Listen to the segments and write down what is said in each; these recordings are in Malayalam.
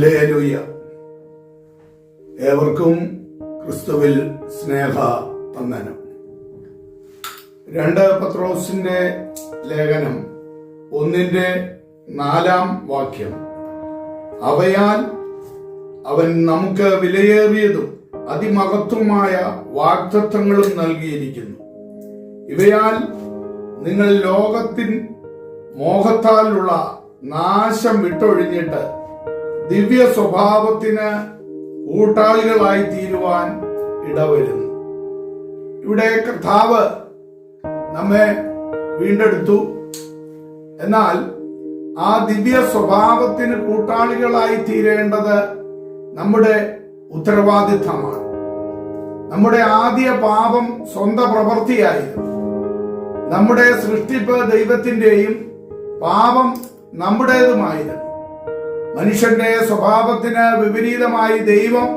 ഹല്ലേലൂയ. ഏവർക്കും ക്രിസ്തുവിൽ സ്നേഹ വന്ദനം. 2 പത്രോസിന്റെ ലേഖനം 1:4 അവയാൽ അവൻ നമുക്ക് വിലയേറിയതും അതിമഹത്വമായ വാഗ്ദത്തങ്ങളും നൽകിയിരിക്കുന്നു. ഇവയാൽ നിങ്ങൾ ലോകത്തിൻ മോഹത്താലുള്ള നാശം വിട്ടൊഴിഞ്ഞിട്ട് ദിവ്യ സ്വഭാവത്തിന് കൂട്ടാളികളായി തീരുവാൻ ഇടവരുന്നു. ഇവിടെ കർത്താവ് നമ്മെ വീണ്ടെടുത്തു. എന്നാൽ ആ ദിവ്യ സ്വഭാവത്തിന് കൂട്ടാളികളായി തീരേണ്ടത് നമ്മുടെ ഉത്തരവാദിത്തമാണ്. നമ്മുടെ ആദ്യ പാപം സ്വന്തം പ്രവൃത്തിയായിരുന്നു. നമ്മുടെ സൃഷ്ടിപ്പ് ദൈവത്തിന്റെയും പാപം നമ്മുടേതുമായിരുന്നു. മനുഷ്യന്റെ സ്വഭാവത്തിന് വിപരീതമായി ദൈവം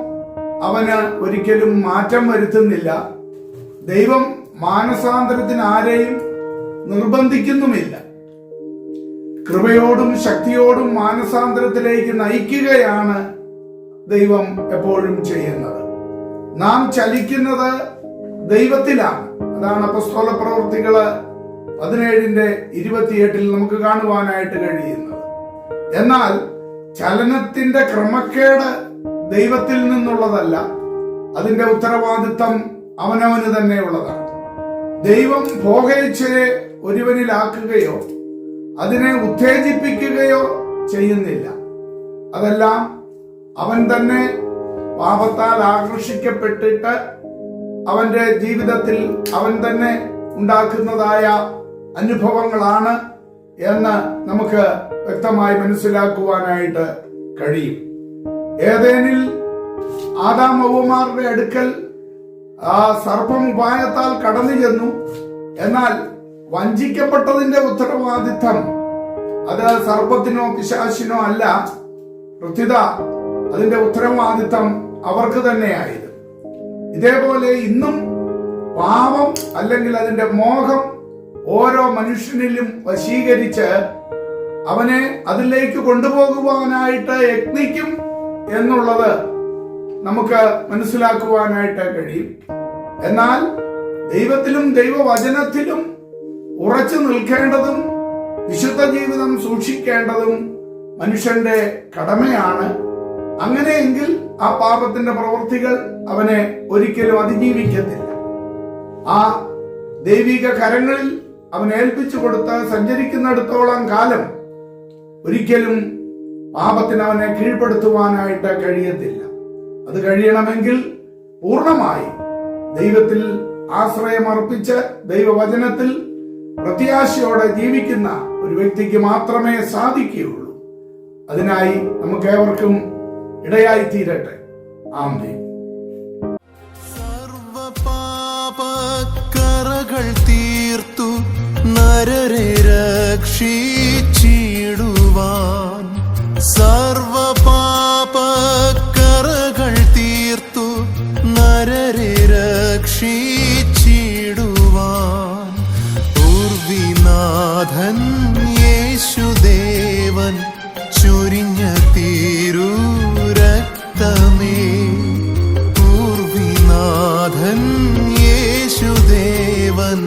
അവന് ഒരിക്കലും മാറ്റം വരുത്തുന്നില്ല. ദൈവം മാനസാന്തരത്തിന് ആരെയും നിർബന്ധിക്കുന്നുമില്ല. കൃപയോടും ശക്തിയോടും മാനസാന്തരത്തിലേക്ക് നയിക്കുകയാണ് ദൈവം എപ്പോഴും ചെയ്യുന്നത്. നാം ചലിക്കുന്നത് ദൈവത്തിലാണ്. അതാണ് അപ്പോസ്തല പ്രവൃത്തികള് 17:28 നമുക്ക് കാണുവാനായിട്ട് കഴിയുന്നത്. എന്നാൽ ചലനത്തിന്റെ ക്രമക്കേട് ദൈവത്തിൽ നിന്നുള്ളതല്ല, അതിന്റെ ഉത്തരവാദിത്തം അവനവന് തന്നെ ഉള്ളതാണ്. ദൈവം ഭോഗേച്ഛയെ ഒരുവനിലാക്കുകയോ അതിനെ ഉത്തേജിപ്പിക്കുകയോ ചെയ്യുന്നില്ല. അതെല്ലാം അവൻ തന്നെ പാപത്താൽ ആകർഷിക്കപ്പെട്ടിട്ട് അവന്റെ ജീവിതത്തിൽ അവൻ തന്നെ ഉണ്ടാക്കുന്നതായ അനുഭവങ്ങളാണ് എന്ന് നമുക്ക് വ്യക്തമായി മനസ്സിലാക്കുവാനായിട്ട് കഴിയും. ഏദേനിൽ ആദാം ഹവ്വമാരുടെ അടുക്കൽ ആ സർപ്പം ഉപായത്താൽ കടന്നു ചെന്നു. എന്നാൽ വഞ്ചിക്കപ്പെട്ടതിന്റെ ഉത്തരവാദിത്തം അത് സർപ്പത്തിനോ പിശാചിനോ അല്ല, പ്രത്യുത അതിന്റെ ഉത്തരവാദിത്തം അവർക്ക് തന്നെയായിരുന്നു. ഇതേപോലെ ഇന്നും പാപം അല്ലെങ്കിൽ അതിന്റെ മോഹം ഓരോ മനുഷ്യനിലും വശീകരിച്ച് അവനെ അതിലേക്ക് കൊണ്ടുപോകുവാനായിട്ട് യത്നിക്കും എന്നുള്ളത് നമുക്ക് മനസ്സിലാക്കുവാനായിട്ട് കഴിയും. എന്നാൽ ദൈവത്തിലും ദൈവവചനത്തിലും ഉറച്ചു നിൽക്കേണ്ടതും വിശുദ്ധ ജീവിതം സൂക്ഷിക്കേണ്ടതും മനുഷ്യന്റെ കടമയാണ്. അങ്ങനെയെങ്കിൽ ആ പാപത്തിന്റെ പ്രവൃത്തികൾ അവനെ ഒരിക്കലും അതിജീവിക്കത്തില്ല. ആ ദൈവിക കരങ്ങളിൽ അവൻ ഏൽപ്പിച്ചു കൊടുത്ത് സഞ്ചരിക്കുന്നിടത്തോളം കാലം ഒരിക്കലും പാപത്തിന് അവനെ കീഴ്പ്പെടുത്തുവാനായിട്ട് കഴിയത്തില്ല. അത് കഴിയണമെങ്കിൽ പൂർണ്ണമായി ദൈവത്തിൽ ആശ്രയമർപ്പിച്ച് ദൈവവചനത്തിൽ പ്രത്യാശയോടെ ജീവിക്കുന്ന ഒരു വ്യക്തിക്ക് മാത്രമേ സാധിക്കുകയുള്ളൂ. അതിനായി നമുക്ക് ഏവർക്കും ഇടയായി തീരട്ടെ. ആമേൻ. സർവപാപക്കറകൾ തീർത്തു നരരെ രക്ഷിച്ചിടുവാൻ, സർവപാപക്കറകൾ തീർത്തു നരരെ രക്ഷിച്ചിടുവാൻ, പൂർവിനാഥൻ യേശുദേവൻ ചൊരിഞ്ഞ തിരുരക്തമേ, പൂർവിനാഥൻ യേശുദേവൻ